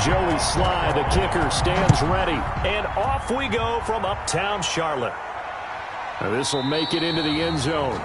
Joey Sly, the kicker, stands ready. And off we go from uptown Charlotte. This will make it into the end zone.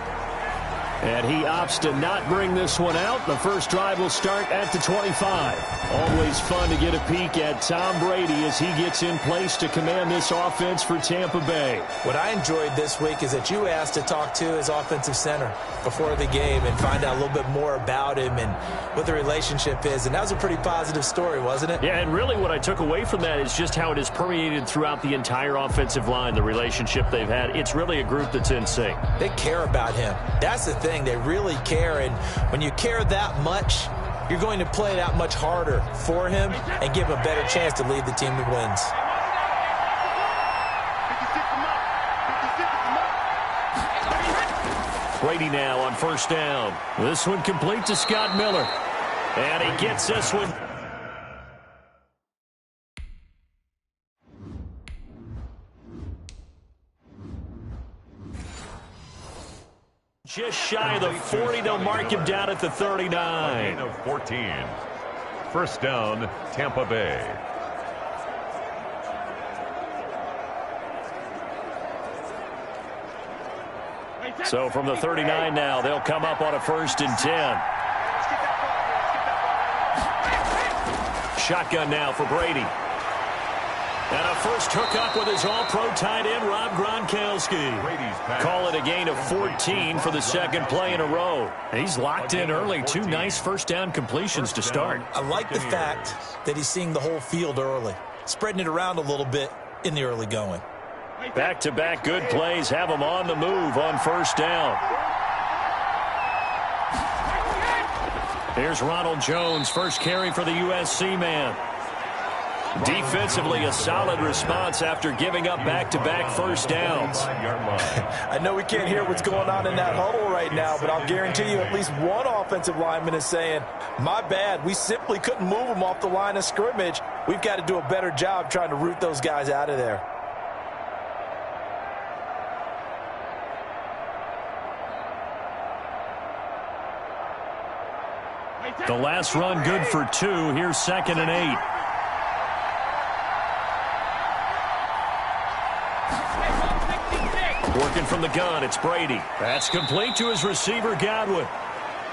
And he opts to not bring this one out. The first drive will start at the 25. Always fun to get a peek at Tom Brady as he gets in place to command this offense for Tampa Bay. What I enjoyed this week is that you asked to talk to his offensive center before the game and find out a little bit more about him and what the relationship is. And that was a pretty positive story, wasn't it? Yeah, and really what I took away from that is just how it has permeated throughout the entire offensive line, the relationship they've had. It's really a group that's in sync. They care about him. That's the thing. They really care, and when you care that much, you're going to play that much harder for him and give him a better chance to lead the team to wins. Brady now on first down. This one complete to Scott Miller. And he gets this one. Just shy of the 40. They'll mark him down at the 39. Of 14. First down, Tampa Bay. So from the 39 now, they'll come up on a 1st and 10. Shotgun now for Brady. And a first hookup with his all-pro tight end, Rob Gronkowski. Call it a gain of 14 for the second play in a row. He's locked in early. 2 nice first down completions to start. I like the fact that he's seeing the whole field early, spreading it around a little bit in the early going. Back-to-back good plays have him on the move on first down. Here's Ronald Jones, first carry for the USC man. Defensively, a solid response after giving up back-to-back first downs. I know we can't hear what's going on in that huddle right now, but I'll guarantee you at least one offensive lineman is saying, my bad, we simply couldn't move them off the line of scrimmage. We've got to do a better job trying to root those guys out of there. The last run good for 2. Here's 2nd and 8. Working from the gun, it's Brady. That's complete to his receiver, Godwin.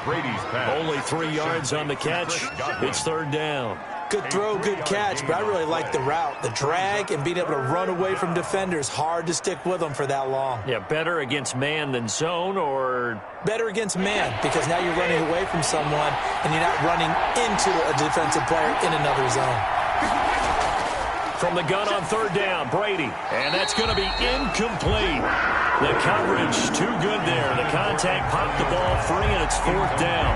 Brady's pass. Only 3 yards on the catch. It's 3rd down. Good throw, good catch, but I really like the route. The drag and being able to run away from defenders. Hard to stick with them for that long. Yeah, better against man than zone, or? Better against man, because now you're running away from someone and you're not running into a defensive player in another zone. From the gun on 3rd down, Brady. And that's going to be incomplete. The coverage too good there. The contact popped the ball free, and it's 4th down.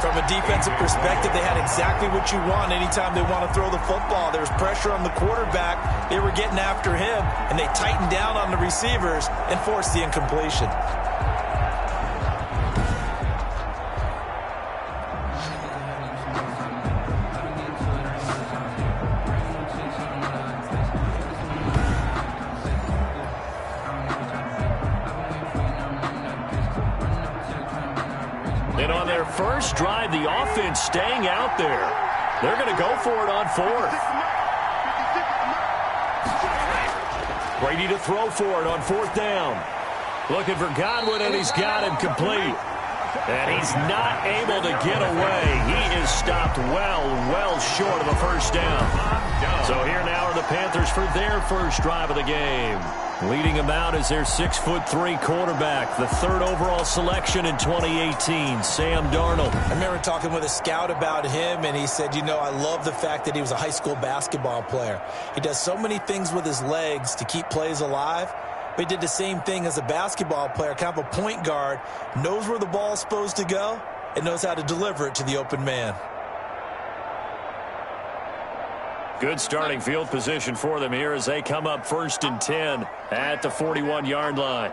From a defensive perspective, they had exactly what you want anytime they want to throw the football. There was pressure on the quarterback. They were getting after him, and they tightened down on the receivers and forced the incompletion. And on their first drive, the offense staying out there. They're going to go for it on 4th. Brady to throw for it on 4th down. Looking for Godwin, and he's got him complete. And he's not able to get away. He is stopped well short of a first down. So here now are the Panthers for their first drive of the game. Leading them out is their 6'3" quarterback, the 3rd overall selection in 2018, Sam Darnold. I remember talking with a scout about him, and he said, you know, I love the fact that he was a high school basketball player. He does so many things with his legs to keep plays alive, but he did the same thing as a basketball player, kind of a point guard, knows where the ball is supposed to go, and knows how to deliver it to the open man. Good starting field position for them here as they come up 1st and 10 at the 41-yard line.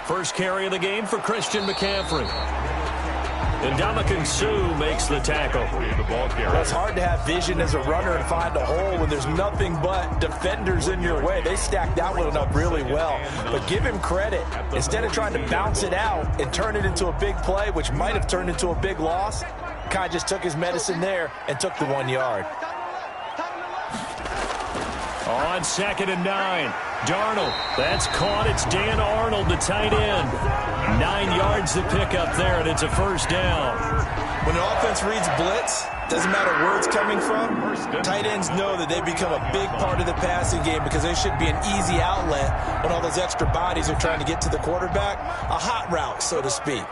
First carry of the game for Christian McCaffrey. And Ndamukong Suh makes the tackle. It's hard to have vision as a runner and find a hole when there's nothing but defenders in your way. They stacked that one up really well. But give him credit. Instead of trying to bounce it out and turn it into a big play, which might have turned into a big loss, kind of just took his medicine there and took the 1 yard. On 2nd and 9. Darnold, that's caught. It's Dan Arnold, the tight end. 9 yards to pick up there, and it's a first down. When an offense reads blitz, doesn't matter where it's coming from, tight ends know that they become a big part of the passing game because they should be an easy outlet when all those extra bodies are trying to get to the quarterback. A hot route, so to speak.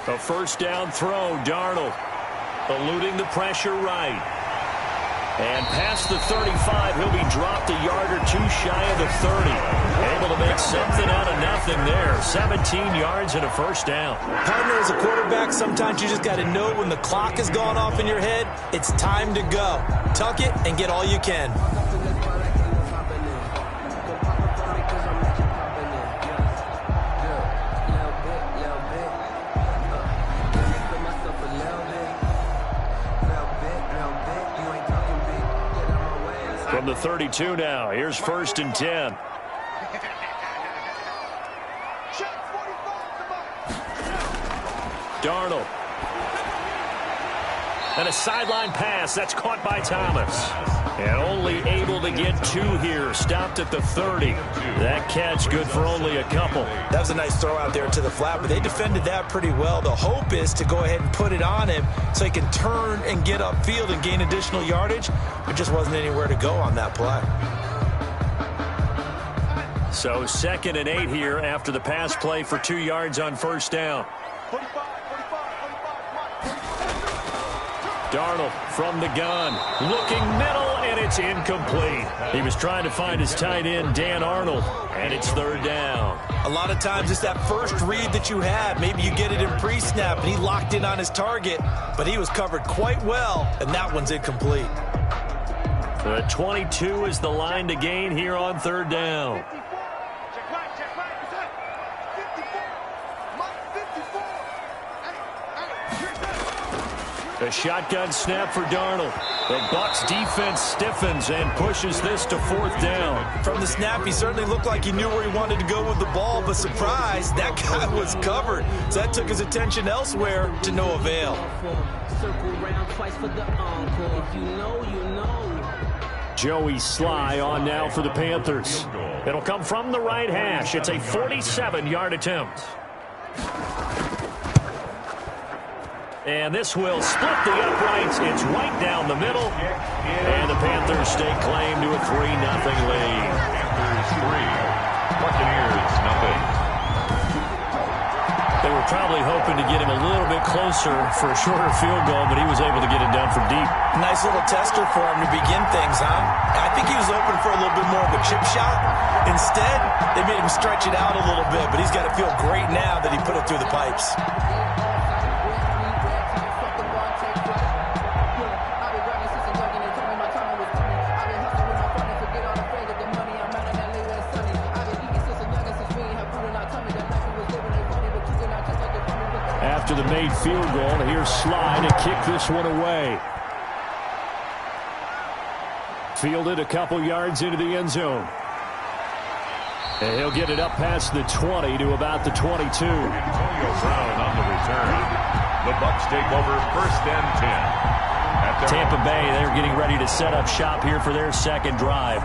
A first down throw, Darnold. Eluding the pressure right. And past the 35, he'll be dropped a yard or two shy of the 30. Able to make something out of nothing there. 17 yards and a first down. Partner, as a quarterback, sometimes you just got to know when the clock has gone off in your head, it's time to go. Tuck it and get all you can. From the 32 now, here's 1st and 10. Darnold. And a sideline pass. That's caught by Thomas. And only able to get 2 here. Stopped at the 30. That catch good for only a couple. That was a nice throw out there to the flat, but they defended that pretty well. The hope is to go ahead and put it on him so he can turn and get upfield and gain additional yardage. There just wasn't anywhere to go on that play. So 2nd and 8 here after the pass play for 2 yards on first down. Darnold from the gun, looking middle, and it's incomplete. He was trying to find his tight end, Dan Arnold, and it's 3rd down. A lot of times it's that first read that you had. Maybe you get it in pre-snap, and he locked in on his target, but he was covered quite well, and that one's incomplete. The 22 is the line to gain here on 3rd down. A shotgun snap for Darnold. The Bucs defense stiffens and pushes this to 4th down. From the snap, he certainly looked like he knew where he wanted to go with the ball, but surprise, that guy was covered. So that took his attention elsewhere to no avail. Joey Sly on now for the Panthers. It'll come from the right hash. It's a 47-yard attempt. And this will split the uprights. It's right down the middle. And the Panthers stake claim to a 3-0 lead. Panthers 3, Buccaneers 0. They were probably hoping to get him a little bit closer for a shorter field goal, but he was able to get it done from deep. Nice little tester for him to begin things, huh? I think he was open for a little bit more of a chip shot. Instead, they made him stretch it out a little bit, but he's got to feel great now that he put it through the pipes. After the made field goal, here's Sly to kick this one away. Fielded a couple yards into the end zone. And he'll get it up past the 20 to about the 22. Antonio Brown on the return. The Bucs take over 1st and 10. Tampa Bay, they're getting ready to set up shop here for their second drive.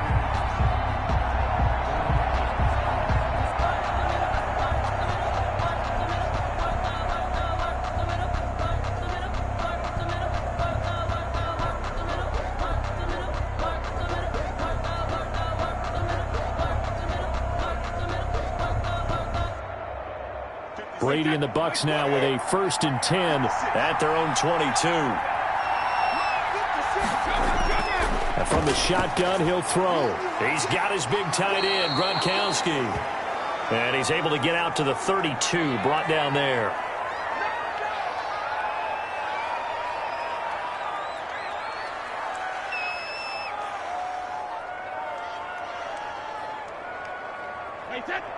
Brady and the Bucs now with a 1st and 10 at their own 22. And from the shotgun, he'll throw. He's got his big tight end, Gronkowski. And he's able to get out to the 32, brought down there.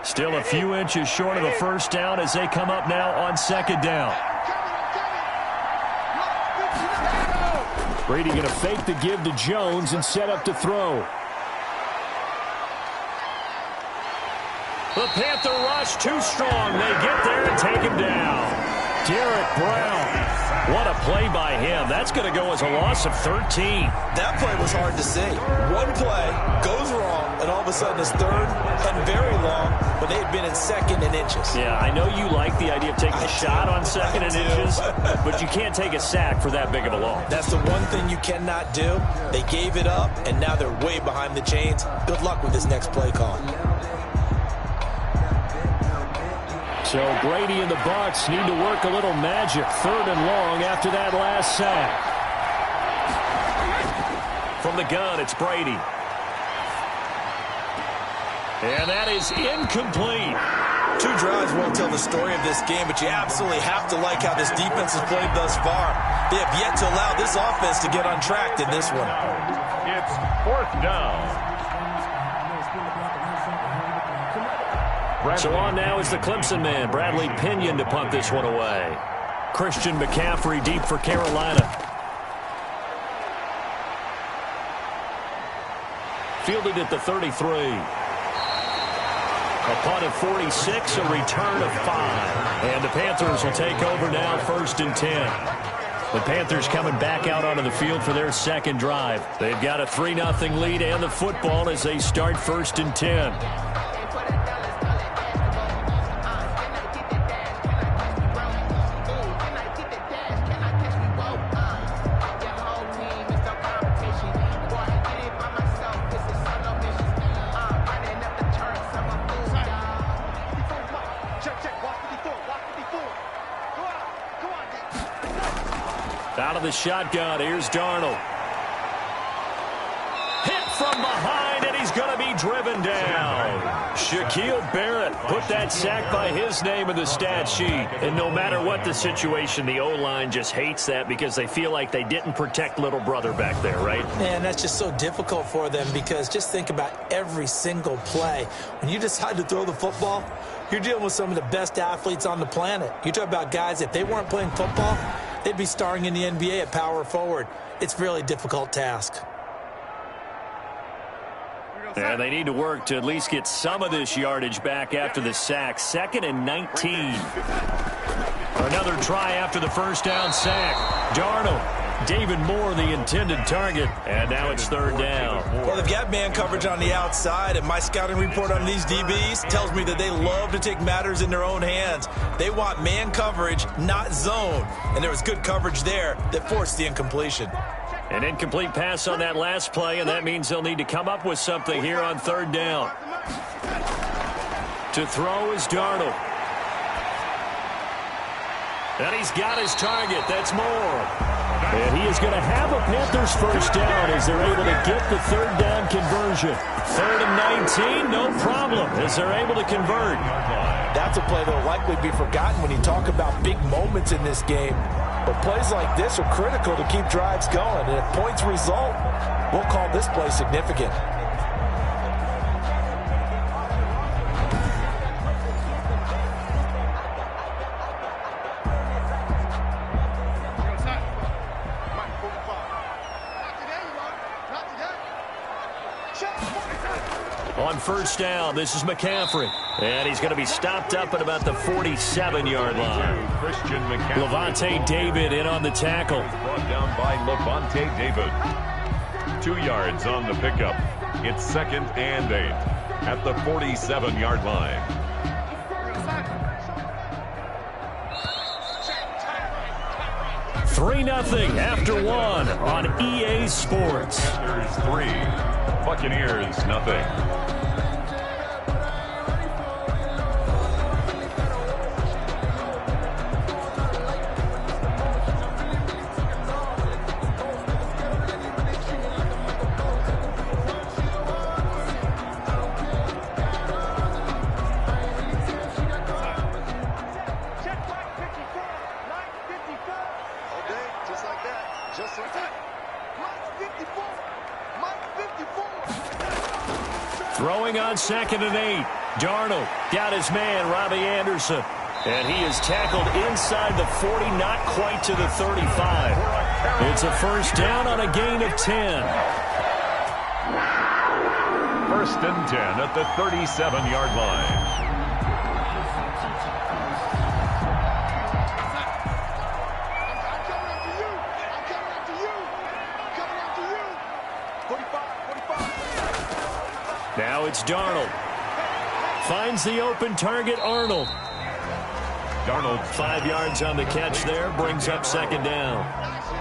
Still a few inches short of the first down as they come up now on 2nd down. Brady going to fake the give to Jones and set up to throw. The Panther rush too strong. They get there and take him down. Derek Brown. What a play by him. That's going to go as a loss of 13. That play was hard to see. One play goes wrong, and all of a sudden it's third and very long when they had been in second and inches. Yeah, I know you like the idea of taking a shot on second and inches, but you can't take a sack for that big of a loss. That's the one thing you cannot do. They gave it up, and now they're way behind the chains. Good luck with this next play call. So Brady and the Bucs need to work a little magic. Third and long after that last sack. From the gun, it's Brady. And that is incomplete. 2 drives won't tell the story of this game, but you absolutely have to like how this defense has played thus far. They have yet to allow this offense to get untracked in this one. It's 4th down. So on now is the Clemson man, Bradley Pinion, to punt this one away. Christian McCaffrey deep for Carolina. Fielded at the 33. A punt of 46, a return of 5. And the Panthers will take over now, 1st and 10. The Panthers coming back out onto the field for their second drive. They've got a 3-0 lead and the football as they start 1st and 10. Out of the shotgun, here's Darnold. Hit from behind, and he's going to be driven down. Shaquille Barrett put that sack by his name in the stat sheet. And no matter what the situation, the O-line just hates that because they feel like they didn't protect little brother back there, right? Man, that's just so difficult for them because just think about every single play. When you decide to throw the football, you're dealing with some of the best athletes on the planet. You talk about guys, if they weren't playing football, they'd be starring in the NBA at power forward. It's a really difficult task. And they need to work to at least get some of this yardage back after the sack. 2nd and 19. Another try after the first down sack. Darnold. David Moore, the intended target. And now it's 3rd down. Well, they've got man coverage on the outside, and my scouting report on these DBs tells me that they love to take matters in their own hands. They want man coverage, not zone. And there was good coverage there that forced the incompletion. An incomplete pass on that last play, and that means they'll need to come up with something here on 3rd down. To throw is Darnold. And he's got his target. That's Moore. And he is going to have a Panthers first down as they're able to get the 3rd down conversion. 3rd and 19, no problem, as they're able to convert. That's a play that will likely be forgotten when you talk about big moments in this game. But plays like this are critical to keep drives going. And if points result, we'll call this play significant. On 1st down, this is McCaffrey. And he's going to be stopped up at about the 47-yard line. Christian McCaffrey. Levante David in on the tackle. Brought down by Levante David. 2 yards on the pickup. It's 2nd and 8 at the 47-yard line. Three 3-0 after 1 on EA Sports. Panthers 3, Buccaneers 0. Throwing on 2nd and 8. Darnold got his man, Robbie Anderson. And he is tackled inside the 40, not quite to the 35. It's a first down on a gain of 10. 1st and 10 at the 37-yard line. it's Darnold. Finds the open target, Arnold. Darnold. 5 yards on the catch there, brings up second down.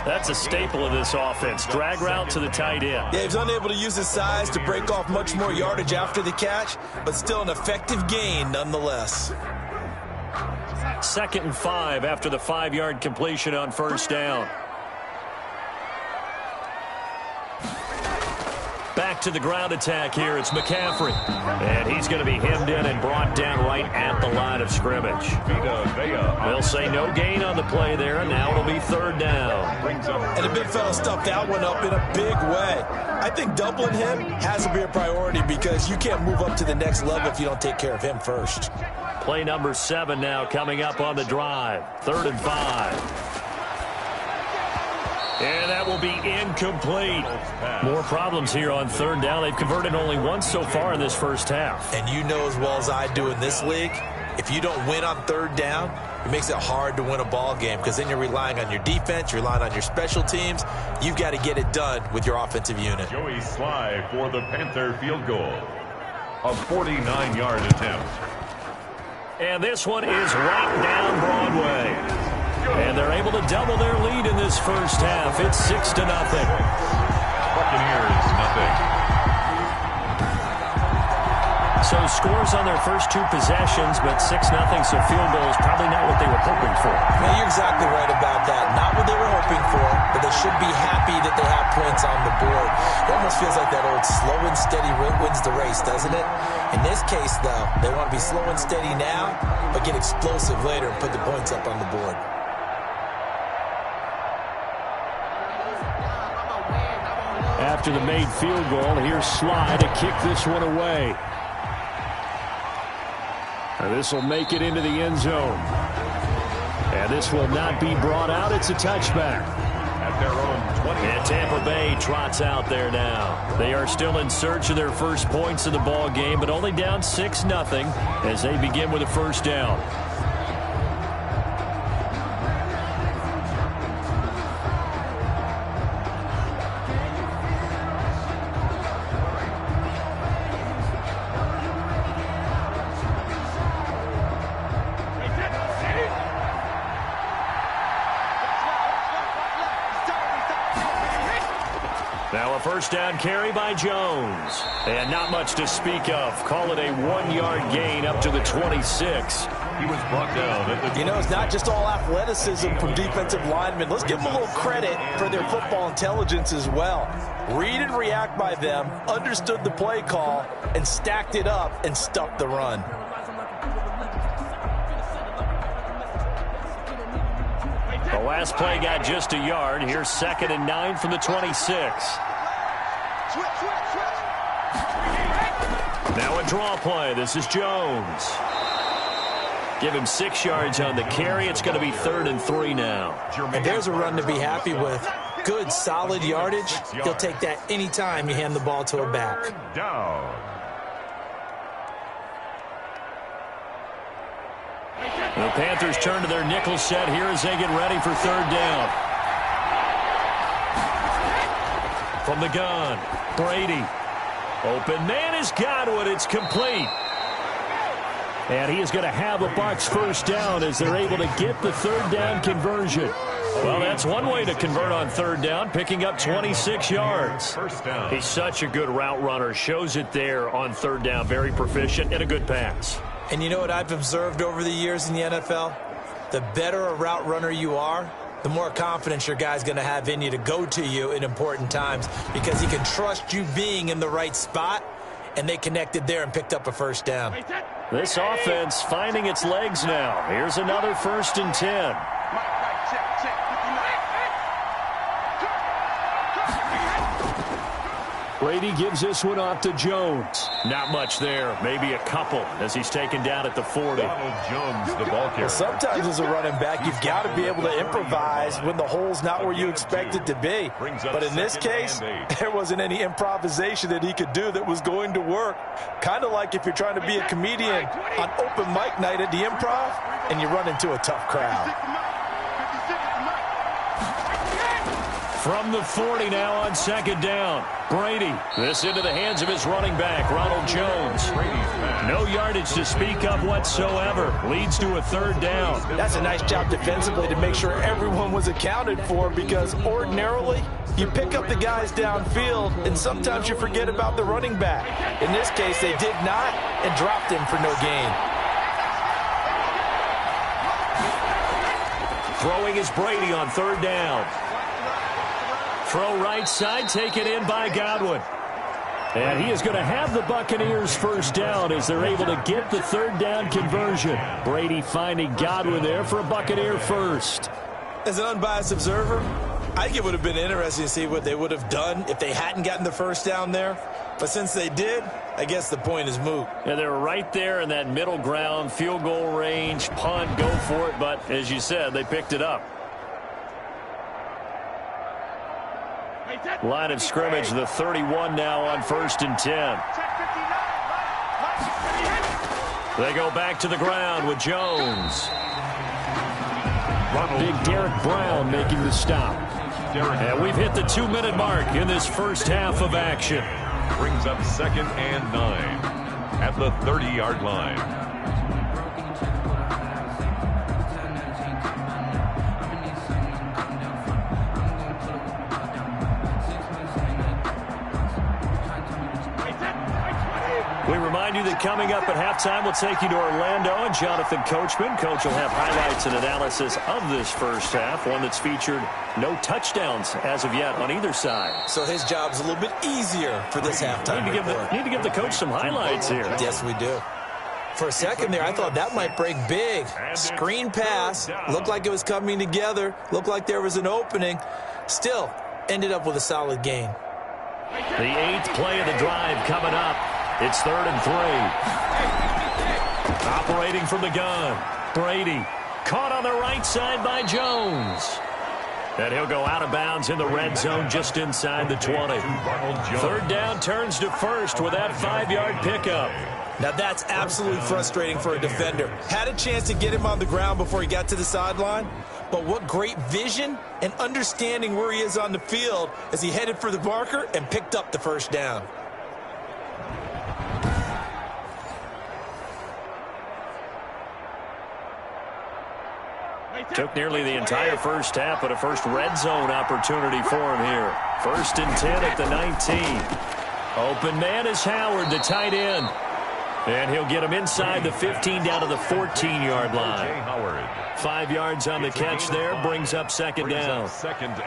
That's a staple of this offense. Drag route to the tight end. Yeah, he was unable to use his size to break off much more yardage after the catch, but still an effective gain nonetheless. 2nd and 5 after the 5-yard completion on first down. Back to the ground attack here. It's McCaffrey. And he's going to be hemmed in and brought down right at the line of scrimmage. They'll say no gain on the play there, and now it'll be 3rd down. And the big fella stuffed that one up in a big way. I think doubling him has to be a priority because you can't move up to the next level if you don't take care of him first. Play number 7 now coming up on the drive. 3rd and 5. And that will be incomplete. More problems here on 3rd down. They've converted only once so far in this first half. And you know as well as I do in this league, if you don't win on 3rd down, it makes it hard to win a ball game because then you're relying on your defense, you're relying on your special teams. You've got to get it done with your offensive unit. Joey Sly for the Panther field goal. A 49-yard attempt. And this one is right down Broadway. And they're able to double their lead in this first half. It's 6-0. Buccaneers, nothing. So scores on their first 2 possessions, but 6-0, so field goal is probably not what they were hoping for. Yeah, you're exactly right about that. Not what they were hoping for, but they should be happy that they have points on the board. It almost feels like that old slow and steady wins the race, doesn't it? In this case, though, they want to be slow and steady now, but get explosive later and put the points up on the board. After the made field goal, here's Sly to kick this one away. And this will make it into the end zone. And this will not be brought out. It's a touchback. At their own 20. And Tampa Bay trots out there now. They are still in search of their first points of the ball game, but only down 6-0 as they begin with a first down. Now a first down carry by Jones. And not much to speak of. Call it a 1-yard gain up to the 26. He was brought down at the... You know, it's not just all athleticism from defensive linemen. Let's give them a little credit for their football intelligence as well. Read and react by them, understood the play call, and stacked it up and stuffed the run. The last play got just a yard. Here's 2nd and 9 from the 26. Now a draw play. This is Jones. Give him 6 yards on the carry. It's going to be 3rd and 3 now. And there's a run to be happy with. Good, solid yardage. He'll take that anytime you hand the ball to a back. Down. The Panthers turn to their nickel set here as they get ready for 3rd down. From the gun, Brady. Open man is Godwin. It's complete. And he is going to have a Bucs first down as they're able to get the 3rd down conversion. Well, that's one way to convert on 3rd down, picking up 26 yards. First down. He's such a good route runner. Shows it there on 3rd down. Very proficient and a good pass. And you know what I've observed over the years in the NFL? The better a route runner you are, the more confidence your guy's going to have in you to go to you in important times because he can trust you being in the right spot, and they connected there and picked up a first down. This offense finding its legs now. Here's another 1st and 10. Brady gives this one off to Jones. Not much there. Maybe a couple as he's taken down at the 40. Donald Jones, the ball carrier. Well, sometimes as a running back, you've got to be able to improvise when the hole's not where you expect it to be. But in this case, there wasn't any improvisation that he could do that was going to work. Kind of like if you're trying to be a comedian on open mic night at the Improv and you run into a tough crowd. From the 40 now on second down. Brady, this into the hands of his running back, Ronald Jones. No yardage to speak of whatsoever. Leads to a third down. That's a nice job defensively to make sure everyone was accounted for, because ordinarily you pick up the guys downfield and sometimes you forget about the running back. In this case, they did not and dropped him for no gain. Throwing is Brady on third down. Throw right side, taken in by Godwin. And he is going to have the Buccaneers first down as they're able to get the third down conversion. Brady finding Godwin there for a Buccaneer first. As an unbiased observer, I think it would have been interesting to see what they would have done if they hadn't gotten the first down there. But since they did, I guess the point is moot. Yeah, they're right there in that middle ground, field goal range, punt, go for it. But as you said, they picked it up. Line of scrimmage, the 31 now on 1st and 10. They go back to the ground with Jones. Big Derek Brown making the stop. And we've hit the 2-minute mark in this first half of action. Brings up 2nd and 9 at the 30-yard line. We remind you that coming up at halftime, we'll take you to Orlando and Jonathan Coachman. Coach will have highlights and analysis of this first half, one that's featured no touchdowns as of yet on either side. So his job's a little bit easier for this halftime report. Need to give the coach some highlights here. Yes, we do. For a second there, I thought that might break big. Screen pass, looked like it was coming together, looked like there was an opening. Still, ended up with a solid gain. The 8th play of the drive coming up. It's 3rd and 3. Operating from the gun. Brady caught on the right side by Jones. And he'll go out of bounds in the red zone just inside the 20. 3rd down turns to 1st with that 5-yard pickup. Now that's absolutely frustrating for a defender. Had a chance to get him on the ground before he got to the sideline, but what great vision and understanding where he is on the field as he headed for the marker and picked up the first down. Took nearly the entire first half, but a first red zone opportunity for him here. 1st and 10 at the 19. Open man is Howard, the tight end. And he'll get him inside the 15 down to the 14-yard line. 5 yards on the catch there, brings up 2nd down.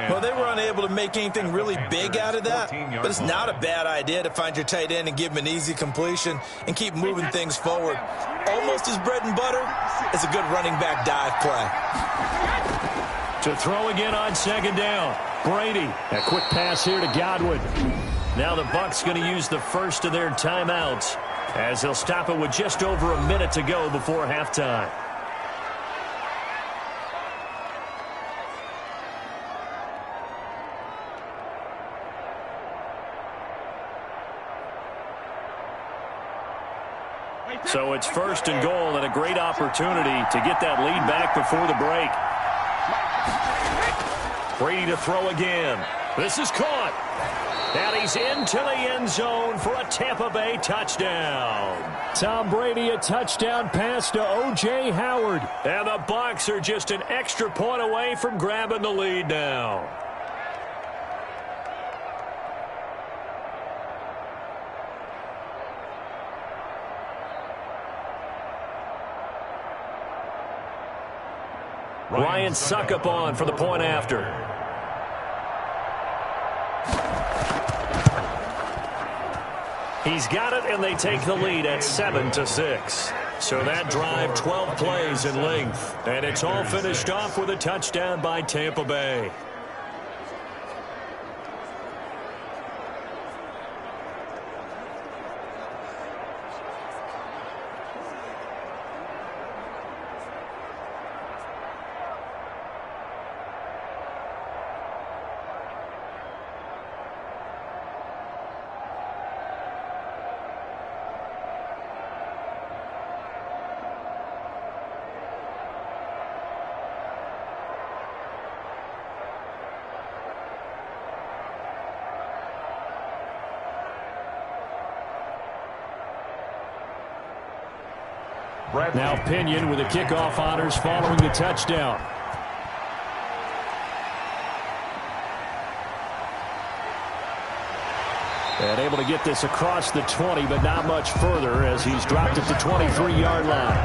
Well, they were unable to make anything really big out of that, but it's not a bad idea to find your tight end and give him an easy completion and keep moving things forward. Almost his bread and butter is a good running back dive play. To throw again on 2nd down. Brady, a quick pass here to Godwin. Now the Bucs going to use the first of their timeouts as they'll stop it with just over a minute to go before halftime. So it's 1st and goal and a great opportunity to get that lead back before the break. Brady to throw again. This is caught. And he's into the end zone for a Tampa Bay touchdown. Tom Brady, a touchdown pass to O.J. Howard. And the Bucs are just an extra point away from grabbing the lead now. Ryan Suckup on for the point after. He's got it, and they take the lead at 7-6. So that drive, 12 plays in length. And it's all finished off with a touchdown by Tampa Bay. Bradley. Now Pinion with the kickoff honors following the touchdown. And able to get this across the 20, but not much further as he's dropped at the 23-yard line.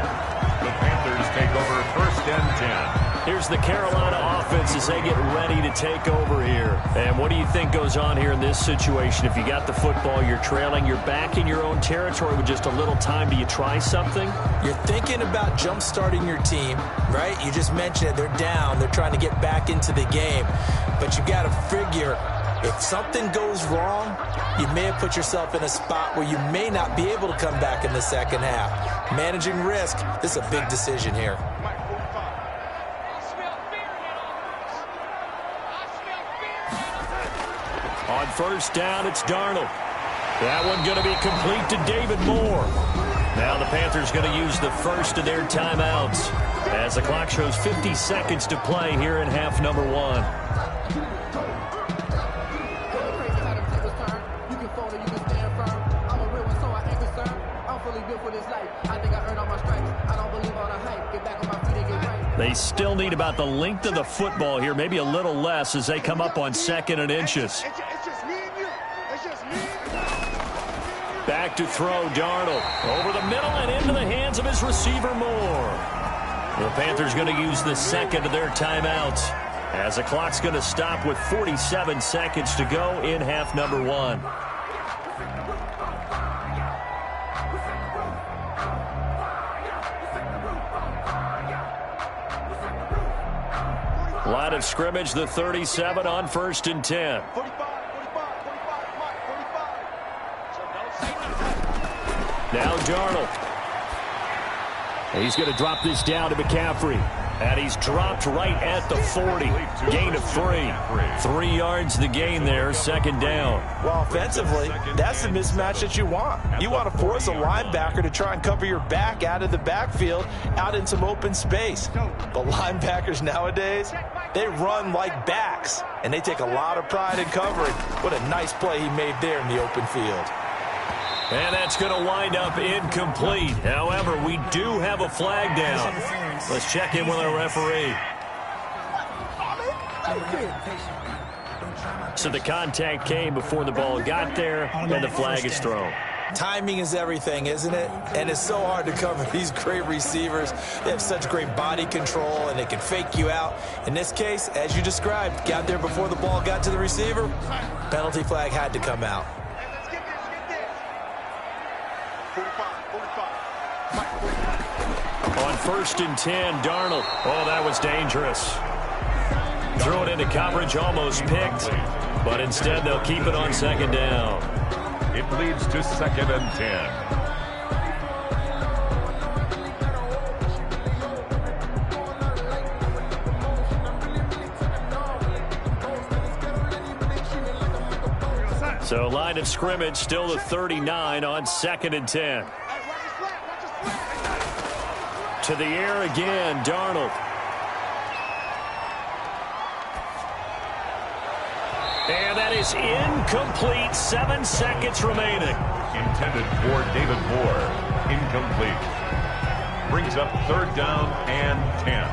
The Panthers take over 1st and 10. Here's the Carolina offense as they get ready to take over here. And what do you think goes on here in this situation? If you got the football, you're trailing, you're back in your own territory with just a little time. Do you try something? You're thinking about jump-starting your team, right? You just mentioned it. They're down. They're trying to get back into the game. But you got to figure, if something goes wrong, you may have put yourself in a spot where you may not be able to come back in the second half. Managing risk, this is a big decision here. On 1st down, it's Darnold. That one going to be complete to David Moore. Now the Panthers going to use the first of their timeouts as the clock shows 50 seconds to play here in half number 1. They still need about the length of the football here, maybe a little less as they come up on 2nd and inches. Back to throw, Darnold. Over the middle and into the hands of his receiver, Moore. The Panthers going to use the second of their timeouts as the clock's going to stop with 47 seconds to go in half number 1. Line of scrimmage, the 37 on 1st and 10. Now Darnold. He's going to drop this down to McCaffrey. And he's dropped right at the 40. Gain of 3. 3 yards the gain there, 2nd down. Well, offensively, that's the mismatch that you want. You want to force a linebacker to try and cover your back out of the backfield, out in some open space. But linebackers nowadays, they run like backs, and they take a lot of pride in covering. What a nice play he made there in the open field. And that's going to wind up incomplete. However, we do have a flag down. Let's check in with our referee. So the contact came before the ball got there, and the flag is thrown. Timing is everything, isn't it? And it's so hard to cover these great receivers. They have such great body control, and they can fake you out. In this case, as you described, got there before the ball got to the receiver. Penalty flag had to come out. On 1st and 10, Darnold. Oh, that was dangerous. Threw it into coverage, almost picked. But instead, they'll keep it on 2nd down. It leads to 2nd and 10. So line of scrimmage still the 39 on 2nd and 10. To the air again, Darnold. And that is incomplete. 7 seconds remaining. Intended for David Moore. Incomplete. Brings up 3rd down and 10.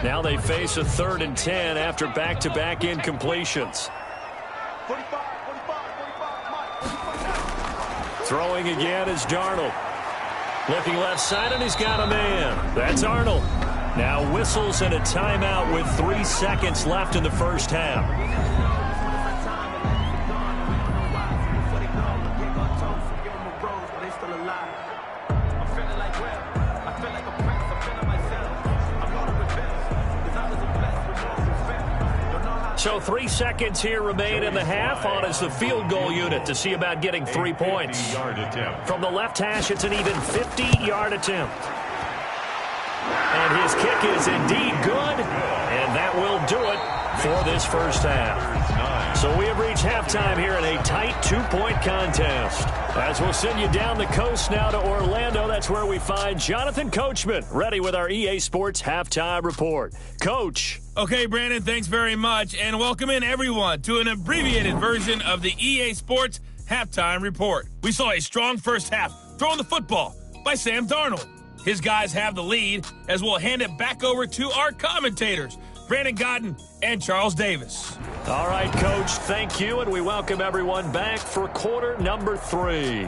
Now they face a 3rd and 10 after back-to-back incompletions. Throwing again is Darnold. Looking left side, and he's got a man. That's Arnold. Now whistles and a timeout with 3 seconds left in the 1st half. So 3 seconds here remain in the half. On is the field goal unit to see about getting 3 points. 50-yard attempt. From the left hash, it's an even 50-yard attempt. And his kick is indeed good. And that will do it for this 1st half. So we have reached halftime here in a tight two-point contest. As we'll send you down the coast now to Orlando, that's where we find Jonathan Coachman, ready with our EA Sports Halftime Report. Coach. Okay, Brandon, thanks very much, and welcome in everyone to an abbreviated version of the EA Sports Halftime Report. We saw a strong first half throwing the football by Sam Darnold. His guys have the lead as we'll hand it back over to our commentators, Brandon Godden and Charles Davis. All right, Coach, thank you, and we welcome everyone back for quarter number 3.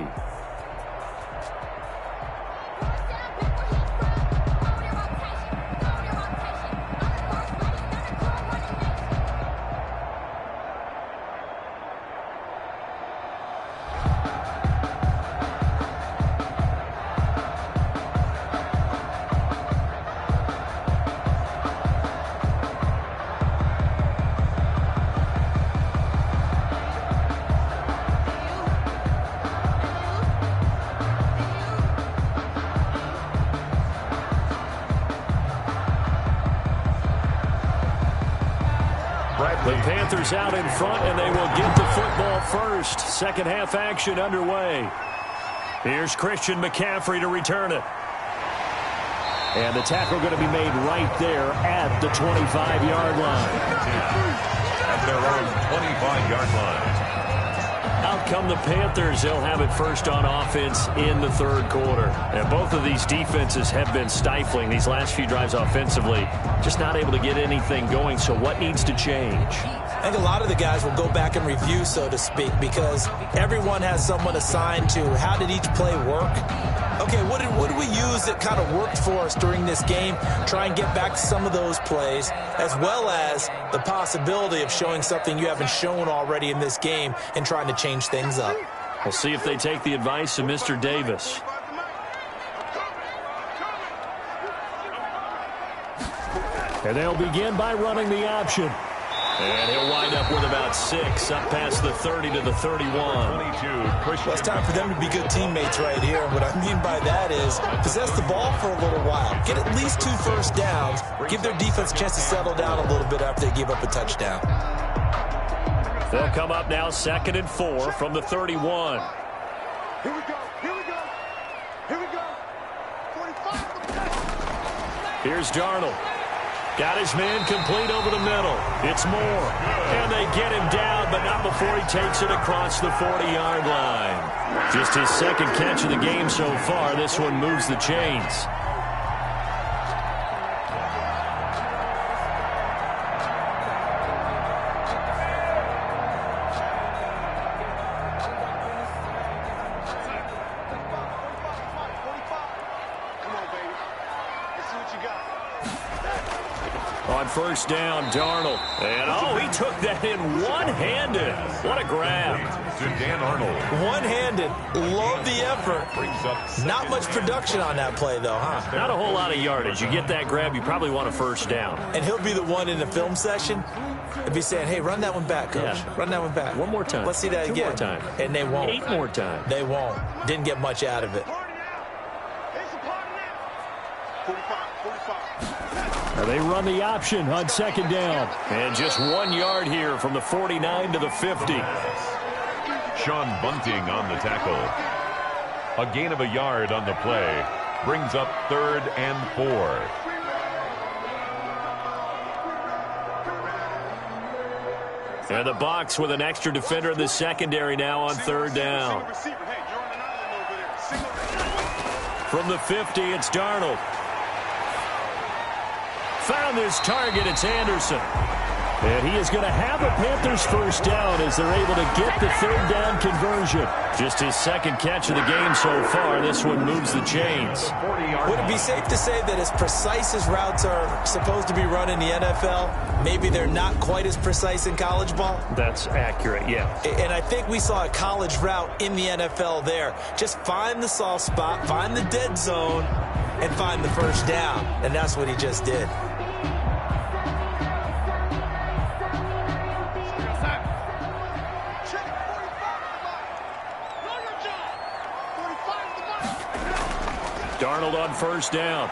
The Panthers out in front, and they will get the football first. Second half action underway. Here's Christian McCaffrey to return it. And the tackle going to be made right there at the 25-yard line. At their own 25-yard line. Out come the Panthers. They'll have it first on offense in the third quarter. And both of these defenses have been stifling these last few drives offensively. Just not able to get anything going. So what needs to change? I think a lot of the guys will go back and review, so to speak, because everyone has someone assigned to how did each play work. Okay, what did we use that kind of worked for us during this game? Try and get back to some of those plays, as well as the possibility of showing something you haven't shown already in this game and trying to change things up. We'll see if they take the advice of Mr. Davis. And they'll begin by running the option. And he'll wind up with about 6, up past the 30 to the 31. Well, it's time for them to be good teammates right here. And what I mean by that is possess the ball for a little while. Get at least 2 first downs. Give their defense a chance to settle down a little bit after they give up a touchdown. They'll come up now 2nd and 4 from the 31. Here we go. Here we go. Here we go. 45. Here's Darnold. Got his man complete over the middle. It's Moore. And they get him down, but not before he takes it across the 40-yard line. Just his second catch of the game so far. This one moves the chains. On first down, Darnold. And, he took that in one-handed. What a grab. To Dan Arnold. One-handed. Love the effort. Not much production on that play, though, huh? Not a whole lot of yardage. You get that grab, you probably want a first down. And he'll be the one in the film session and be saying, hey, run that one back, Coach. Yeah. Run that one back. One more time. Let's see that 2 again. more time. And they won't. 8 more times. They won't. Didn't get much out of it. They run the option on 2nd down. And just 1 yard here from the 49 to the 50. Sean Bunting on the tackle. A gain of a yard on the play. Brings up 3rd and 4. And the Bucs with an extra defender in the secondary now on 3rd down. From the 50, it's Darnold. Found his target. It's Anderson. And he is going to have a Panthers first down as they're able to get the 3rd down conversion. Just his second catch of the game so far. This one moves the chains. Would it be safe to say that as precise as routes are supposed to be run in the NFL, maybe they're not quite as precise in college ball? That's accurate, yeah. And I think we saw a college route in the NFL there. Just find the soft spot, find the dead zone, and find the first down. And that's what he just did. Darnold on first down.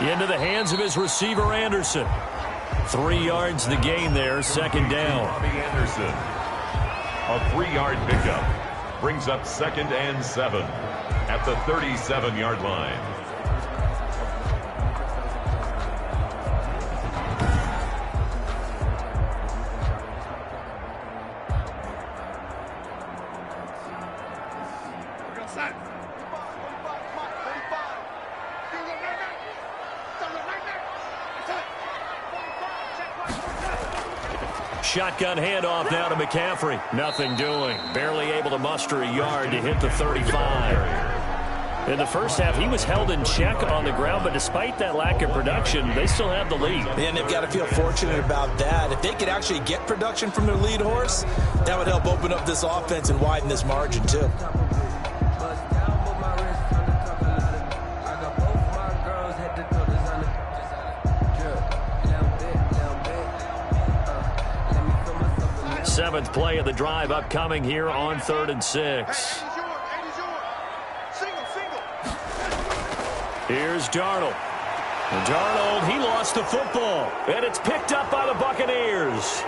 Into the hands of his receiver, Anderson. 3 yards the gain there, second down. Bobby Anderson. A 3-yard pickup brings up 2nd and 7 at the 37-yard line. Shotgun handoff now to McCaffrey. Nothing doing. Barely able to muster a yard to hit the 35. In the first half, he was held in check on the ground, but despite that lack of production, they still have the lead. And they've got to feel fortunate about that. If they could actually get production from their lead horse, that would help open up this offense and widen this margin, too. Seventh play of the drive upcoming here on 3rd and 6. Here's Darnold. And Darnold, he lost the football. And it's picked up by the Buccaneers.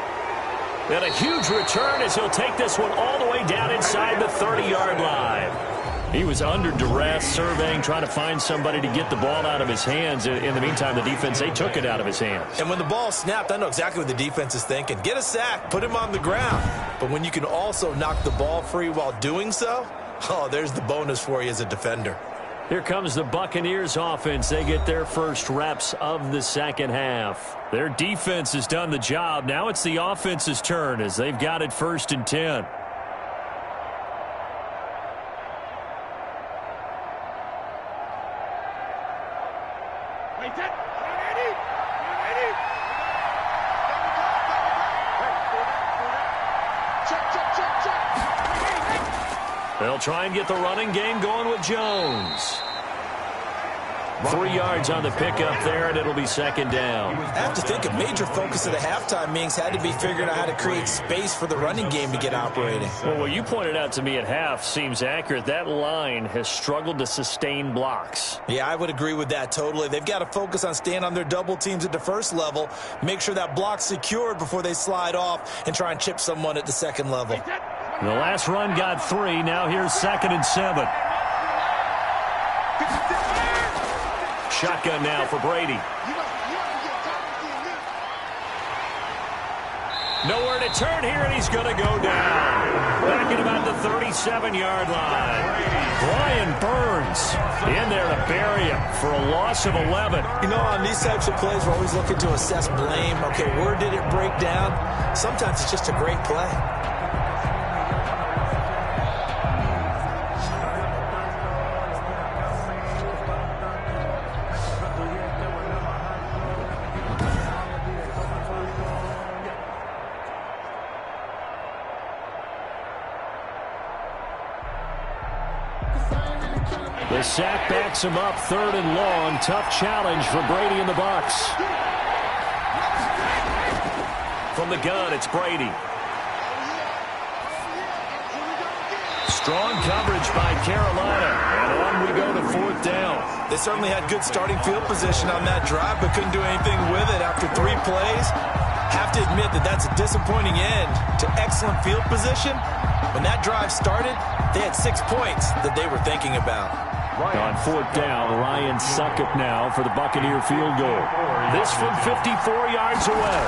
And a huge return as he'll take this one all the way down inside the 30-yard line. He was under duress, surveying, trying to find somebody to get the ball out of his hands. In the meantime, the defense, they took it out of his hands. And when the ball snapped, I know exactly what the defense is thinking. Get a sack, put him on the ground. But when you can also knock the ball free while doing so, oh, there's the bonus for you as a defender. Here comes the Buccaneers offense. They get their first reps of the second half. Their defense has done the job. Now it's the offense's turn as they've got it 1st and 10. They'll try and get the running game going with Jones. 3 yards on the pickup there, and it'll be 2nd down. I have to think a major focus of the halftime meetings had to be figuring out how to create space for the running game to get operating. Well, what you pointed out to me at half seems accurate. That line has struggled to sustain blocks. Yeah, I would agree with that totally. They've got to focus on staying on their double teams at the first level, make sure that block's secured before they slide off and try and chip someone at the second level. The last run got 3. Now here's 2nd and 7. Shotgun now for Brady. Nowhere to turn here, and he's going to go down. Back at about the 37-yard line. Brian Burns in there to bury him for a loss of 11. You know, on these types of plays, we're always looking to assess blame. Okay, where did it break down? Sometimes it's just a great play. The sack backs him up, 3rd and long. Tough challenge for Brady and the Bucs. From the gun, it's Brady. Strong coverage by Carolina. And on we go to 4th down. They certainly had good starting field position on that drive, but couldn't do anything with it after 3 plays. Have to admit that that's a disappointing end to excellent field position. When that drive started, they had 6 points that they were thinking about. On 4th down, Ryan Succop now for the Buccaneer field goal. This from 54 yards away.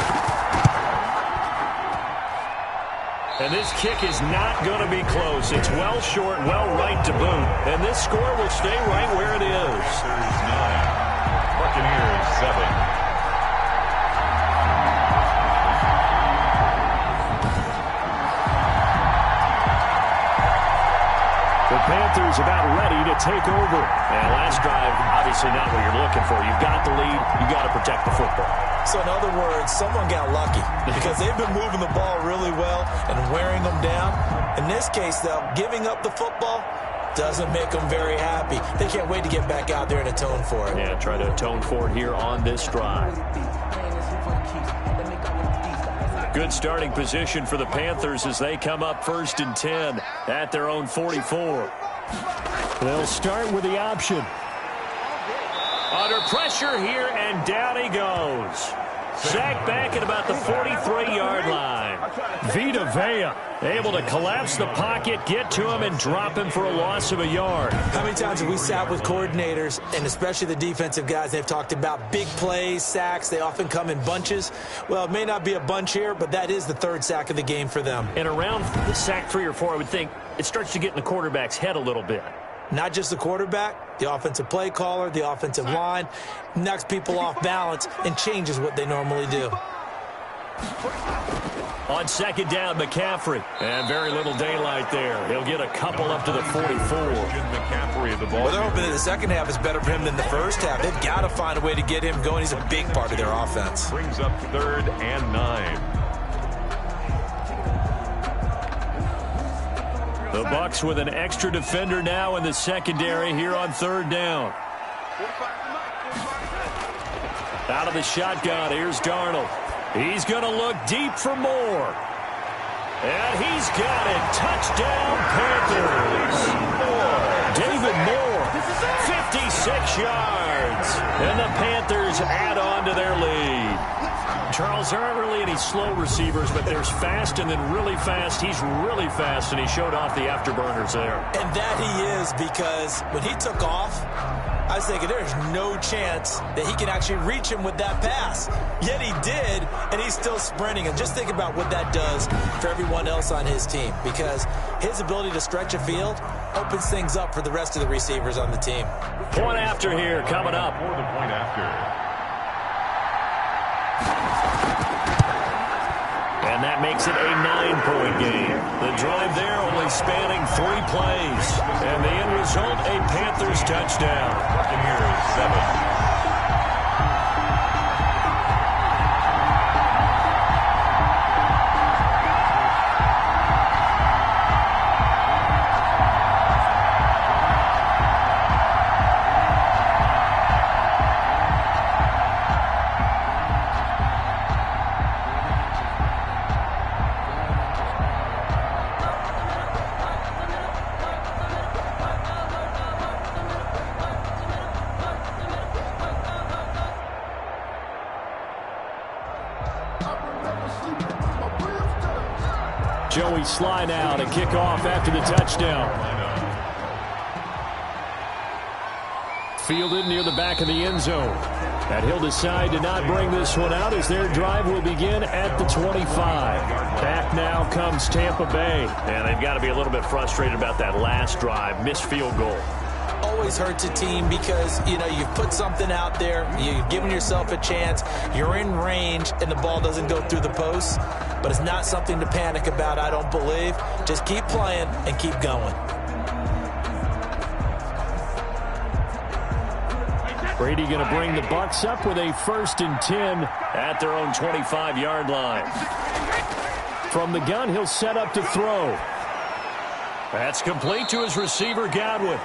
And this kick is not going to be close. It's well short, well right to boot. And this score will stay right where it is. Buccaneers 7. The Panthers about ready to take over. And last drive, obviously not what you're looking for. You've got the lead. You've got to protect the football. So in other words, someone got lucky because they've been moving the ball really well and wearing them down. In this case, though, giving up the football doesn't make them very happy. They can't wait to get back out there and atone for it. Yeah, try to atone for it here on this drive. Good starting position for the Panthers as they come up 1st and 10 at their own 44. They'll start with the option. Under pressure here, and down he goes. Sacked back at about the 43-yard line. Vita Vea able to collapse the pocket, get to him, and drop him for a loss of a yard. How many times have we sat with coordinators, and especially the defensive guys, they've talked about big plays, sacks. They often come in bunches. Well, it may not be a bunch here, but that is the third sack of the game for them. And around the sack 3 or 4, I would think it starts to get in the quarterback's head a little bit. Not just the quarterback, the offensive play caller, the offensive line, knocks people off balance and changes what they normally do. On second down, McCaffrey. And very little daylight there. He'll get a couple up to the 44. McCaffrey at the ball. Well, they're hoping that the second half is better for him than the first half. They've got to find a way to get him going. He's a big part of their offense. Brings up 3rd and 9. The Bucs with an extra defender now in the secondary here on 3rd down. Out of the shotgun, here's Darnold. He's going to look deep for Moore. And he's got it. Touchdown, Panthers. David Moore, 56 yards. And the Panthers add on to their lead. Charles, there aren't really any slow receivers, but there's fast and then really fast. He's really fast, and he showed off the afterburners there. And that he is, because when he took off, I was thinking there's no chance that he can actually reach him with that pass. Yet he did, and he's still sprinting. And just think about what that does for everyone else on his team, because his ability to stretch a field opens things up for the rest of the receivers on the team. Point after here coming up. For the point after. And that makes it a 9-point game. The drive there only spanning 3 plays. And the end result, a Panthers touchdown. Buccaneers 7. Joey Sly now to kick off after the touchdown. Fielded near the back of the end zone. And he'll decide to not bring this one out as their drive will begin at the 25. Back now comes Tampa Bay. And they've got to be a little bit frustrated about that last drive. Missed field goal. Always hurts a team because, you know, you've put something out there, you've given yourself a chance, you're in range, and the ball doesn't go through the posts. But it's not something to panic about, I don't believe. Just keep playing and keep going. Brady going to bring the Bucs up with a 1st and 10 at their own 25-yard line. From the gun, he'll set up to throw. That's complete to his receiver, Godwin.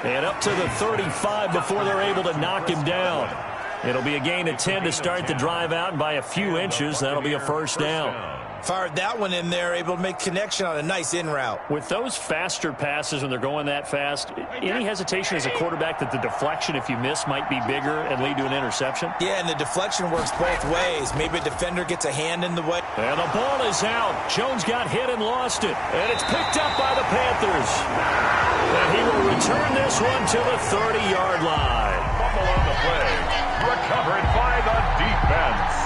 And up to the 35 before they're able to knock him down. It'll be a gain of 10 to start the drive out, and by a few inches, that'll be a 1st down. Fired that one in there, able to make connection on a nice in route. With those faster passes when they're going that fast, any hesitation as a quarterback that the deflection, if you miss, might be bigger and lead to an interception? Yeah, and the deflection works both ways. Maybe a defender gets a hand in the way. And the ball is out. Jones got hit and lost it. And it's picked up by the Panthers. And he will return this one to the 30-yard line. Fumble on the play. Recovered by the defense.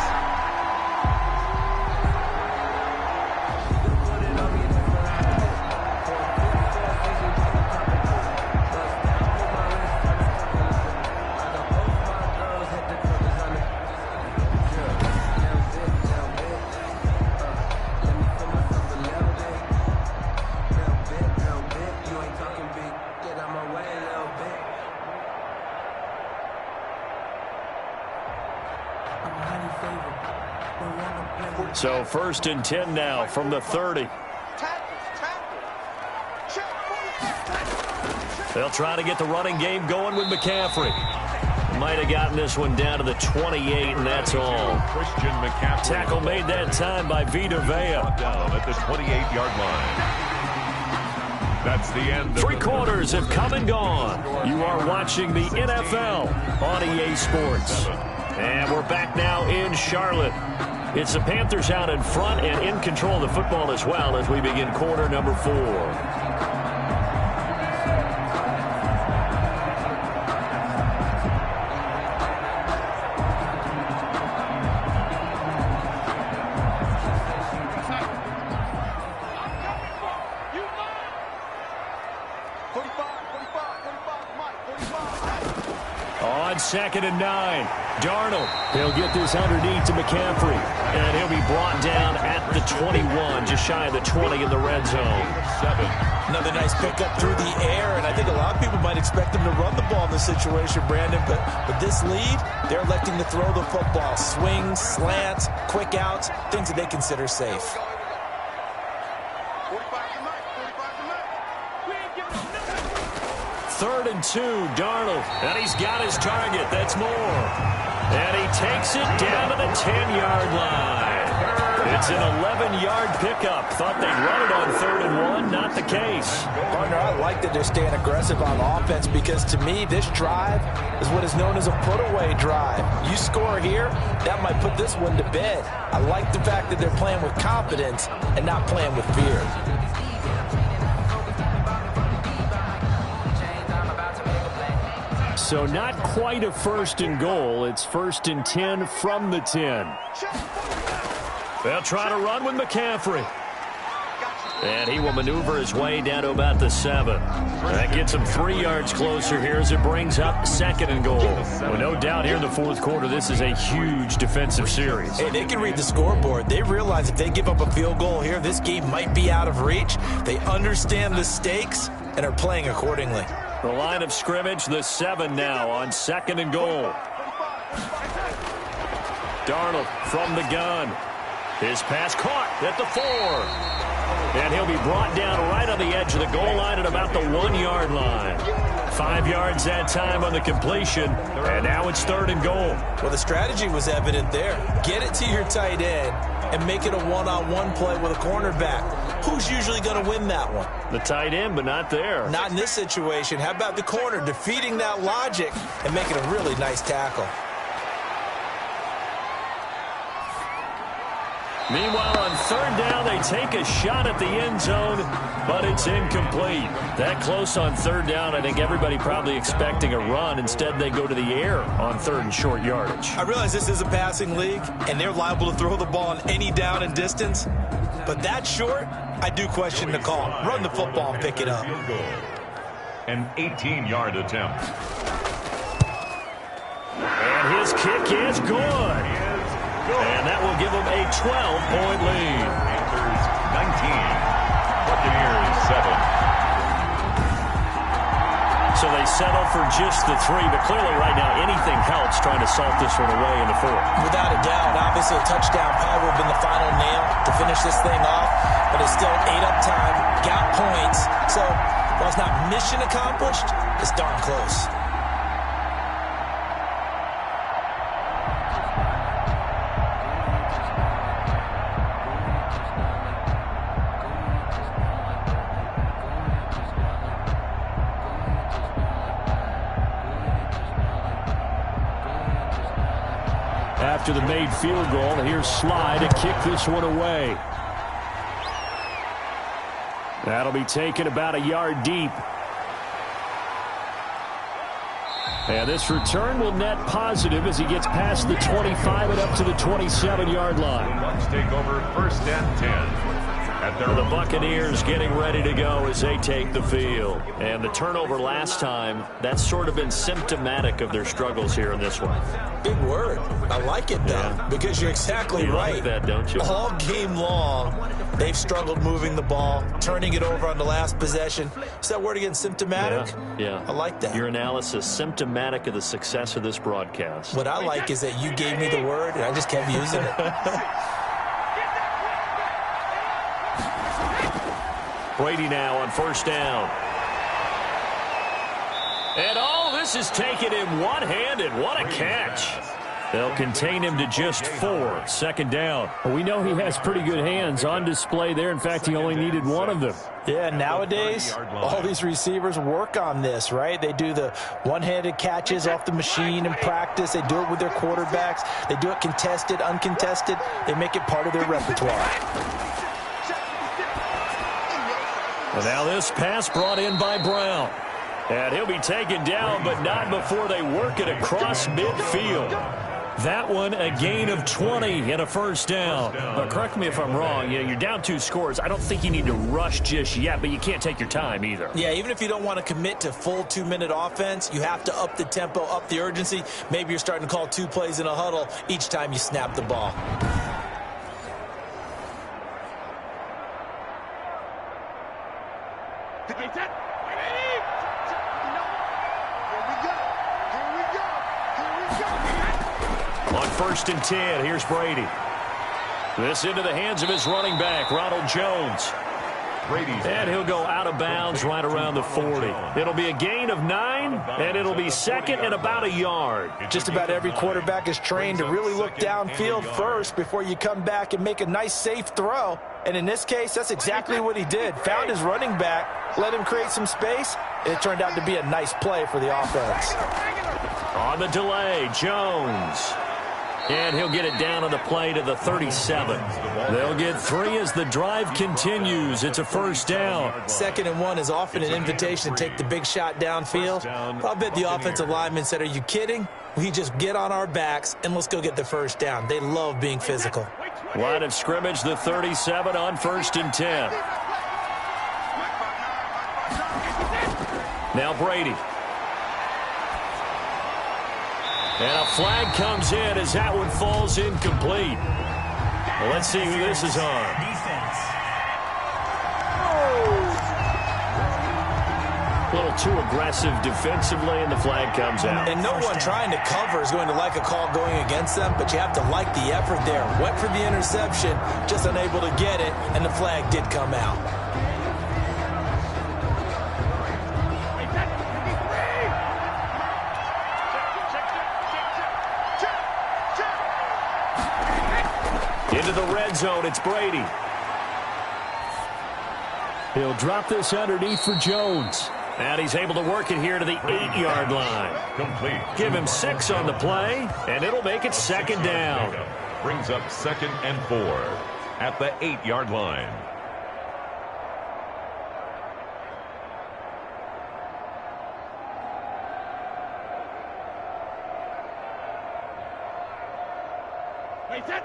So 1st and 10 now from the 30. They'll try to get the running game going with McCaffrey. Might have gotten this one down to the 28, and that's all. Christian McCaffrey. Tackle made that time by Vita Vea. Down at the 28-yard line. That's the end. 3 quarters have come and gone. You are watching the NFL on EA Sports. And we're back now in Charlotte. It's the Panthers out in front and in control of the football as well as we begin quarter number 4. On 2nd and 9, Darnold. He'll get this underneath to McCaffrey. And he'll be brought down at the 21, just shy of the 20 in the red zone. 7. Another nice pickup through the air, and I think a lot of people might expect them to run the ball in this situation, Brandon, but with this lead, they're electing to throw the football. Swings, slants, quick outs, things that they consider safe. 3rd and 2, Darnold. And he's got his target. That's more. And he takes it down to the 10-yard line. It's an 11-yard pickup. Thought they'd run it on 3rd and 1. Not the case. Partner, I like that they're staying aggressive on offense because, to me, this drive is what is known as a put-away drive. You score here, that might put this one to bed. I like the fact that they're playing with confidence and not playing with fear. So not quite a 1st and goal. It's 1st and 10 from the 10. They'll try to run with McCaffrey. And he will maneuver his way down to about the 7. That gets him 3 yards closer here as it brings up 2nd and goal. Well, no doubt here in the 4th quarter, this is a huge defensive series. Hey, they can read the scoreboard. They realize if they give up a field goal here, this game might be out of reach. They understand the stakes and are playing accordingly. The line of scrimmage, the 7 now on 2nd and goal. Darnold from the gun. His pass caught at the 4. And he'll be brought down right on the edge of the goal line at about the 1-yard line. 5 yards that time on the completion, and now it's 3rd and goal. Well, the strategy was evident there. Get it to your tight end and make it a one-on-one play with a cornerback. Who's usually going to win that one? The tight end, but not there. Not in this situation. How about the corner defeating that logic and making a really nice tackle? Meanwhile, on 3rd down, they take a shot at the end zone, but it's incomplete. That close on 3rd down, I think everybody probably expecting a run. Instead, they go to the air on 3rd and short yardage. I realize this is a passing league, and they're liable to throw the ball on any down and distance. But that short, I do question the call. Run the football and pick it up. An 18-yard attempt. And his kick is good. And that will give them a 12-point lead. Panthers 19, Buccaneers 7. So they settle for just the 3, but clearly right now anything helps trying to salt this one away in the 4th. Without a doubt, obviously a touchdown probably would have been the final nail to finish this thing off, but it's still 8 up time, got points. So while it's not mission accomplished, it's darn close. After the made field goal, here's Sly to kick this one away. That'll be taken about a yard deep. And this return will net positive as he gets past the 25 and up to the 27-yard line. Bucs take over 1st and 10. The Buccaneers getting ready to go as they take the field. And the turnover last time, that's sort of been symptomatic of their struggles here in this one. Big word. I like it, though, because you're exactly right. Like that, don't you? All game long, they've struggled moving the ball, turning it over on the last possession. Is that word again, symptomatic? Yeah. I like that. Your analysis, symptomatic of the success of this broadcast. What I like is that you gave me the word, and I just kept using it. Brady now on 1st down. And all this is taken in one-handed. What a catch. They'll contain him to just 4. Second down. Well, we know he has pretty good hands on display there. In fact, he only needed one of them. Yeah, nowadays, all these receivers work on this, right? They do the one-handed catches off the machine in practice. They do it with their quarterbacks. They do it contested, uncontested. They make it part of their repertoire. And now this pass brought in by Brown. And he'll be taken down, but not before they work it across midfield. That one, a gain of 20 and a first down. But correct me if I'm wrong. You're down 2 scores. I don't think you need to rush just yet, but you can't take your time either. Yeah, even if you don't want to commit to full 2-minute offense, you have to up the tempo, up the urgency. Maybe you're starting to call 2 plays in a huddle each time you snap the ball. On 1st and 10, here's Brady. This into the hands of his running back, Ronald Jones. And he'll go out of bounds right around the 40. It'll be a gain of 9, and it'll be second and about a yard. Just about every quarterback is trained to really look downfield first before you come back and make a nice, safe throw. And in this case, that's exactly what he did. Found his running back, let him create some space, and it turned out to be a nice play for the offense. On the delay, Jones. And he'll get it down on the play to the 37. They'll get 3 as the drive continues. It's a first down. 2nd and 1 is often an invitation to take the big shot downfield. I'll bet the offensive lineman said, are you kidding? We just get on our backs and let's go get the first down. They love being physical. Line of scrimmage, the 37 on 1st and 10. Now Brady. And a flag comes in as that one falls incomplete. Well, let's see who this is on. A little too aggressive defensively, and the flag comes out. And no one trying to cover is going to like a call going against them, but you have to like the effort there. Went for the interception, just unable to get it, and the flag did come out. Into the red zone, it's Brady. He'll drop this underneath for Jones. And he's able to work it here to the 8-yard line. Complete. Give him 6 on the play, and it'll make it second down. Brings up 2nd and 4 at the 8-yard line.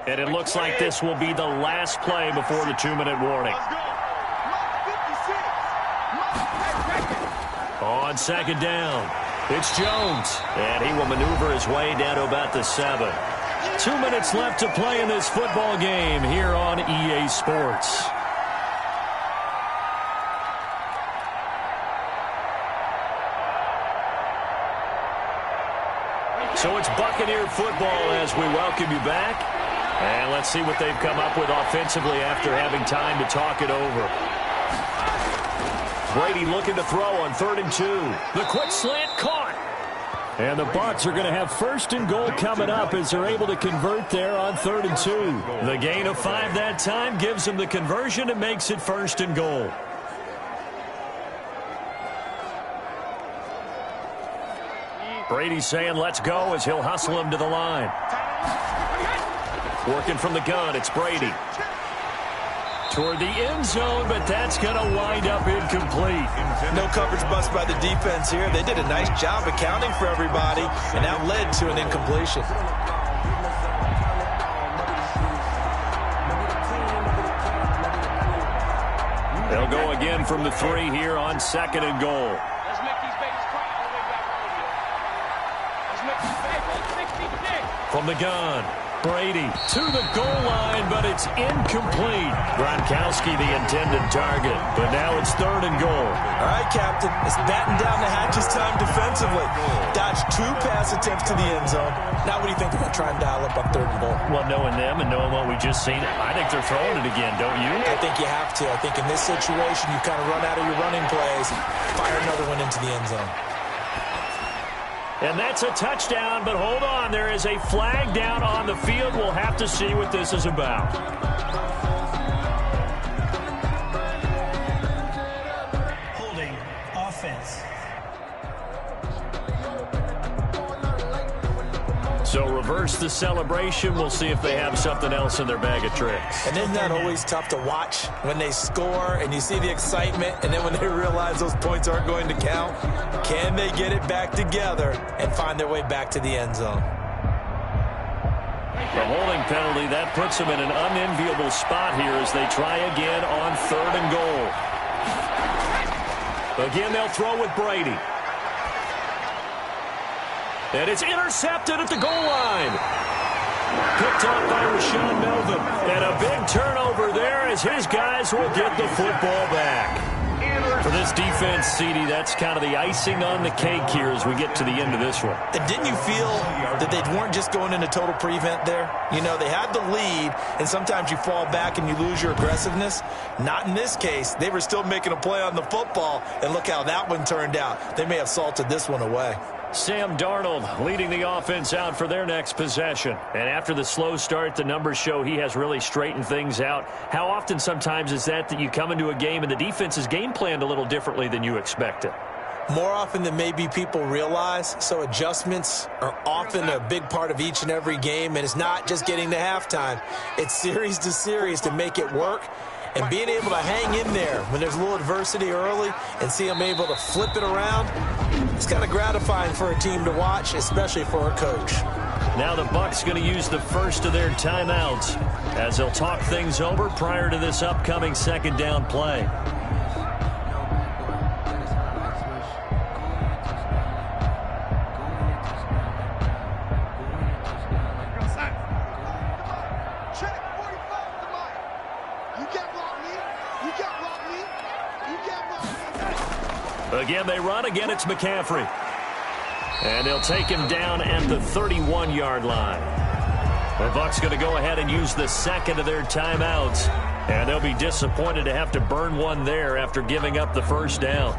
And it looks like this will be the last play before the 2-minute warning. On 2nd down, it's Jones. And he will maneuver his way down to about the 7. 2 minutes left to play in this football game here on EA Sports. So it's Buccaneer football as we welcome you back. And let's see what they've come up with offensively after having time to talk it over. Brady looking to throw on 3rd and 2. The quick slant caught. And the Bucs are going to have 1st and goal coming up as they're able to convert there on 3rd and 2. The gain of 5 that time gives them the conversion and makes it 1st and goal. Brady saying let's go as he'll hustle him to the line. Working from the gun, it's Brady. Toward the end zone, but that's going to wind up incomplete. No coverage bust by the defense here. They did a nice job accounting for everybody, and that led to an incompletion. They'll go again from the 3 here on 2nd and goal. Let's make these babies cry all the way back over here. Let's make these babies 66. From the gun, Brady to the goal line, but it's incomplete. Gronkowski the intended target, but now it's 3rd and goal. All right, Captain, it's batten down the hatches time defensively. Dodged 2 pass attempts to the end zone. Now what do you think they're going to try and dial up on 3rd and goal? Well, knowing them and knowing what we just seen, I think they're throwing it again, don't you? I think you have to. I think in this situation, you kind of run out of your running plays, fire another one into the end zone. And that's a touchdown, but hold on. There is a flag down on the field. We'll have to see what this is about. Holding offense. So reverse the celebration. We'll see if they have something else in their bag of tricks. And isn't that always tough to watch when they score and you see the excitement, and then when they realize those points aren't going to count? Can they get it back together and find their way back to the end zone? The holding penalty, that puts them in an unenviable spot here as they try again on 3rd and goal. Again, they'll throw with Brady. And it's intercepted at the goal line. Picked up by Rashawn Melvin. And a big turnover there as his guys will get the football back. For this defense, CD, that's kind of the icing on the cake here as we get to the end of this one. And didn't you feel that they weren't just going into total prevent there? You know, they had the lead, and sometimes you fall back and you lose your aggressiveness. Not in this case. They were still making a play on the football, and look how that one turned out. They may have salted this one away. Sam Darnold leading the offense out for their next possession. And after the slow start, the numbers show he has really straightened things out. How often sometimes is that you come into a game and the defense is game planned a little differently than you expected? More often than maybe people realize. So adjustments are often a big part of each and every game. And it's not just getting to halftime. It's series to series to make it work. And being able to hang in there when there's a little adversity early and see them able to flip it around, it's kind of gratifying for a team to watch, especially for a coach. Now the Bucs going to use the first of their timeouts as they'll talk things over prior to this upcoming 2nd down play. Again, they run. Again, it's McCaffrey. And they'll take him down at the 31-yard line. The Bucs going to go ahead and use the second of their timeouts. And they'll be disappointed to have to burn one there after giving up the first down.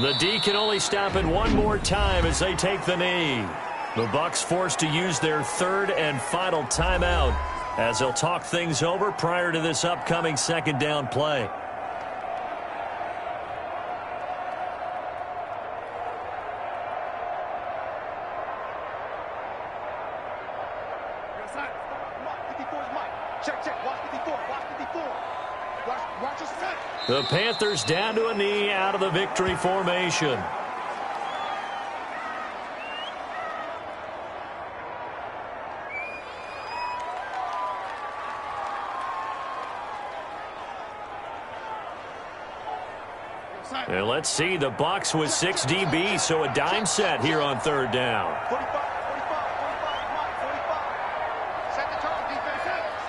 The D can only stop it one more time as they take the knee. The Bucs forced to use their 3rd and final timeout as they'll talk things over prior to this upcoming 2nd down play. The Panthers down to a knee out of the victory formation. And let's see, the Bucs with 6 DBs, so a dime set here on 3rd down.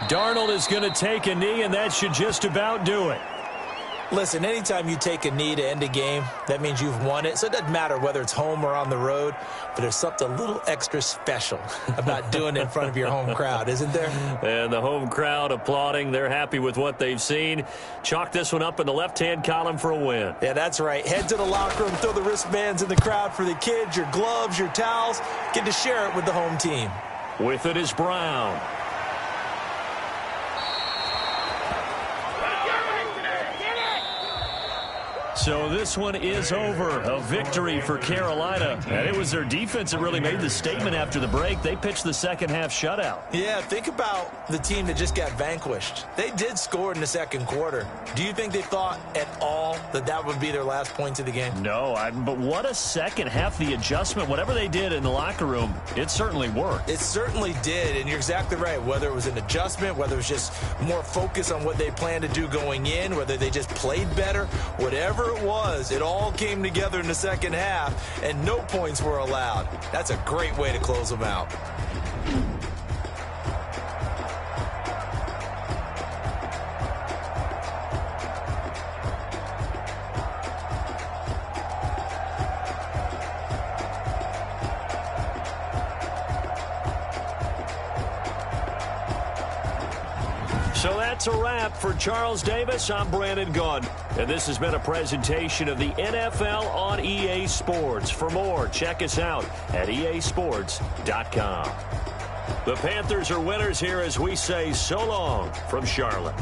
Darnold is going to take a knee, and that should just about do it. Listen, anytime you take a knee to end a game, that means you've won it. So it doesn't matter whether it's home or on the road, but there's something a little extra special about doing it in front of your home crowd, isn't there? And the home crowd applauding. They're happy with what they've seen. Chalk this one up in the left-hand column for a win. Yeah, that's right. Head to the locker room, throw the wristbands in the crowd for the kids, your gloves, your towels. Get to share it with the home team. With it is Brown. So this one is over. A victory for Carolina. And it was their defense that really made the statement after the break. They pitched the second-half shutout. Yeah, think about the team that just got vanquished. They did score in the second quarter. Do you think they thought at all that that would be their last points of the game? No, but what a second half. The adjustment, whatever they did in the locker room, it certainly worked. It certainly did, and you're exactly right. Whether it was an adjustment, whether it was just more focus on what they planned to do going in, whether they just played better, whatever it was, it all came together in the second half, and no points were allowed. That's a great way to close them out. So that's a wrap. For Charles Davis, I'm Brandon Gunn. And this has been a presentation of the NFL on EA Sports. For more, check us out at easports.com. The Panthers are winners here as we say so long from Charlotte.